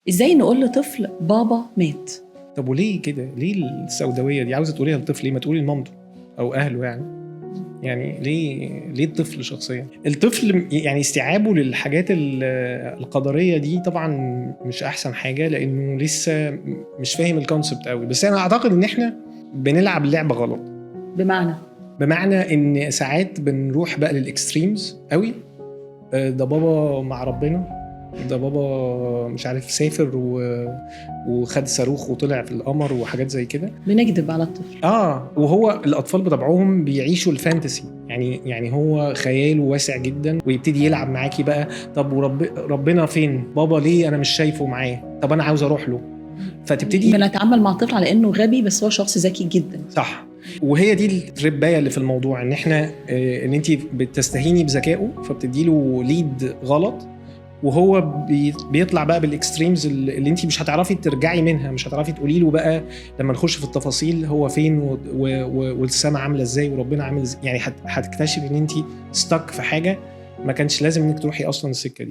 ازاي نقول لطفل بابا مات؟ طب وليه كده؟ ليه السوداويه دي؟ عاوزه تقوليها للطفل ليه؟ ما تقولي لمامته او اهله يعني ليه الطفل شخصيا؟ الطفل يعني استيعابه للحاجات القدريه دي طبعا مش احسن حاجه، لانه لسه مش فاهم الكونسبت قوي. بس انا اعتقد ان احنا بنلعب لعبه غلط. بمعنى ان ساعات بنروح بقى للاكستريمز قوي. ده بابا مع ربنا، ده بابا مش عارف سافر وخد صاروخ وطلع في القمر وحاجات زي كده. بنكذب على الطفل. وهو الاطفال بطبعهم بيعيشوا الفانتسي، يعني هو خياله واسع جدا، ويبتدي يلعب معاكي بقى. طب ربنا فين؟ بابا ليه انا مش شايفه معايا؟ طب انا عاوز اروح له. فتبتدي بنتعامل مع الطفل على انه غبي، بس هو شخص ذكي جدا. صح. وهي دي الربايه اللي في الموضوع، ان احنا ان انت بتستهيني بذكائه فبتديله ليد غلط، وهو بيطلع بقى بالاكستريمز اللي انت مش هتعرفي ترجعي منها، مش هتعرفي تقولي له بقى لما نخش في التفاصيل هو فين والسماء عامله ازاي وربنا عامل ازاي. يعني هتكتشفي ان انت ستك في حاجه ما كانش لازم انك تروحي اصلا السكه دي.